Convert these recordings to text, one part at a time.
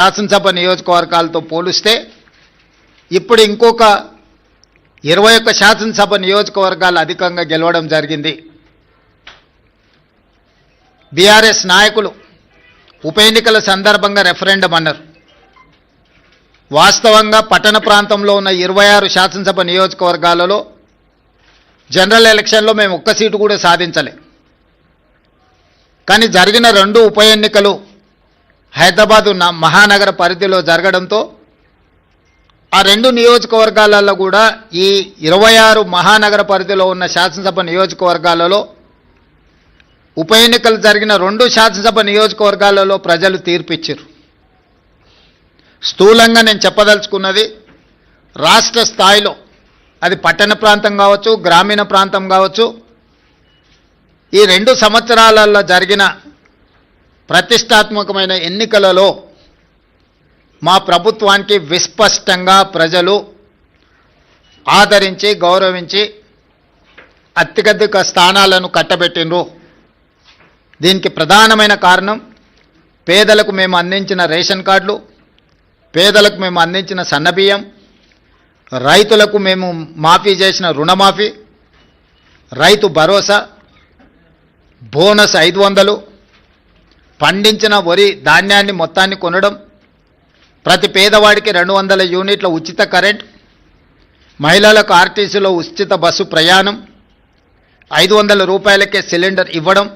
శాసనసభ నియోజకవర్గాలతో పోలిస్తే ఇప్పుడు ఇంకొక 21 శాసనసభ నియోజకవర్గాలు అధికంగా గెలవడం జరిగింది. బీఆర్ఎస్ నాయకులు ఉప ఎన్నికల సందర్భంగా రెఫరెండం అన్నారు. వాస్తవంగా పట్టణ ప్రాంతంలో ఉన్న 26 శాసనసభ నియోజకవర్గాలలో జనరల్ ఎలక్షన్లో మేము ఒక్క సీటు కూడా సాధించలే. కానీ జరిగిన 2 ఉప ఎన్నికలు హైదరాబాద్ మహానగర పరిధిలో జరగడంతో ఆ 2 నియోజకవర్గాలలో కూడా ఈ 26 మహానగర పరిధిలో ఉన్న శాసనసభ నియోజకవర్గాలలో ఉప ఎన్నికలు జరిగిన 2 శాసనసభ నియోజకవర్గాలలో ప్రజలు తీర్పిచ్చారు. స్థూలంగా నేను చెప్పదలుచుకున్నది, రాష్ట్ర స్థాయిలో అది పట్టణ ప్రాంతం కావచ్చు, గ్రామీణ ప్రాంతం కావచ్చు, ఈ 2 సంవత్సరాలలో జరిగిన ప్రతిష్టాత్మకమైన ఎన్నికలలో మా ప్రభుత్వానికి విస్పష్టంగా ప్రజలు ఆదరించి గౌరవించి అత్యధిక స్థానాలను కట్టబెట్టినరు. దీనికి ప్రధానమైన కారణం పేదలకు మేము అందించిన రేషన్ కార్డులు, పేదలకు మేము అందించిన సన్నబియ్యం, రైతులకు మేము మాఫీ చేసిన రుణమాఫీ, రైతు భరోసా, బోనస్ 500, పండించిన వరి ధాన్యాన్ని మొత్తాన్ని కొనడం, ప్రతి పేదవాడికి 200 యూనిట్ల ఉచిత కరెంట్, మహిళలకు ఆర్టీసీలో ఉచిత బస్సు ప్రయాణం, 500 రూపాయలకే సిలిండర్ ఇవ్వడం,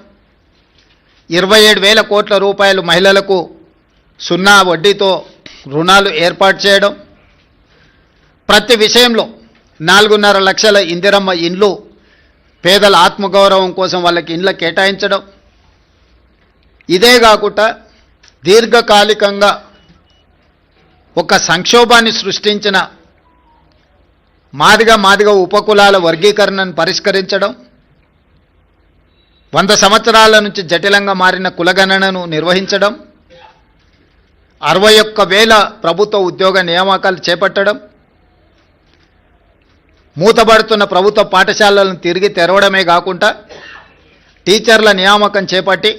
27,000 కోట్ల రూపాయలు మహిళలకు 0 వడ్డీతో రుణాలు ఏర్పాటు చేయడం, ప్రతి విషయంలో 4.5 లక్షల ఇందిరమ్మ ఇండ్లు పేదల ఆత్మగౌరవం కోసం వాళ్ళకి ఇండ్ల కేటాయించడం. ఇదే కాకుండా దీర్ఘకాలికంగా ఒక సంక్షోభాన్ని సృష్టించిన మాదిగ ఉపకులాల వర్గీకరణను పరిష్కరించడం, 100 సంవత్సరాల నుంచి జటిలంగా మారిన కులగణనను నిర్వహించడం, 61,000 ప్రభుత్వ ఉద్యోగ నియామకాలు చేపట్టడం, మూతబడుతున్న ప్రభుత్వ పాఠశాలలను తిరిగి తెరవడమే కాకుండా టీచర్ల నియామకం చేపట్టి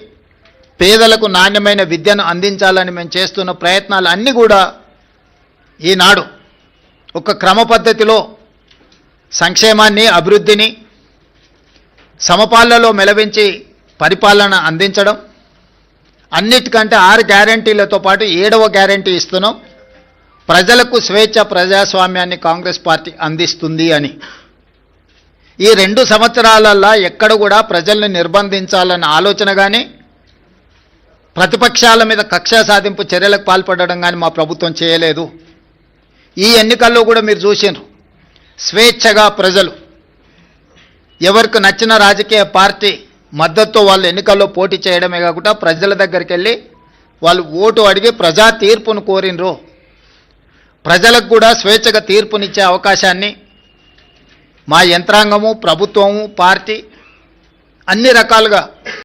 పేదలకు నాణ్యమైన విద్యను అందించాలని మేము చేస్తున్న ప్రయత్నాలు అన్నీ కూడా ఈనాడు ఒక క్రమ పద్ధతిలో సంక్షేమాన్ని, అభివృద్ధిని సమపాలలో మెలవించి పరిపాలన అందించడం, అన్నిటికంటే 6 గ్యారంటీలతో పాటు 7వ గ్యారంటీ ఇస్తున్నాం, ప్రజలకు స్వేచ్ఛ ప్రజాస్వామ్యాన్ని కాంగ్రెస్ పార్టీ అందిస్తుంది అని. ఈ 2 సంవత్సరాలలో ఎక్కడ కూడా ప్రజల్ని నిర్బంధించాలన్న ఆలోచన కానీ, ప్రతిపక్షాల మీద కక్ష సాధింపు చర్యలకు పాల్పడడం కానీ మా ప్రభుత్వం చేయలేదు. ఈ ఎన్నికల్లో కూడా మీరు చూసినారు, స్వేచ్ఛగా ప్రజలు ఎవరికి నచ్చిన రాజకీయ పార్టీ మద్దతుతో వాళ్ళు ఎన్నికల్లో పోటీ చేయడమే కాకుండా ప్రజల దగ్గరికి వెళ్ళి వాళ్ళు ఓటు అడిగి ప్రజా తీర్పును కోరినరు. ప్రజలకు కూడా స్వేచ్ఛగా తీర్పునిచ్చే అవకాశాన్ని మా యంత్రాంగము, ప్రభుత్వము, పార్టీ అన్ని రకాలుగా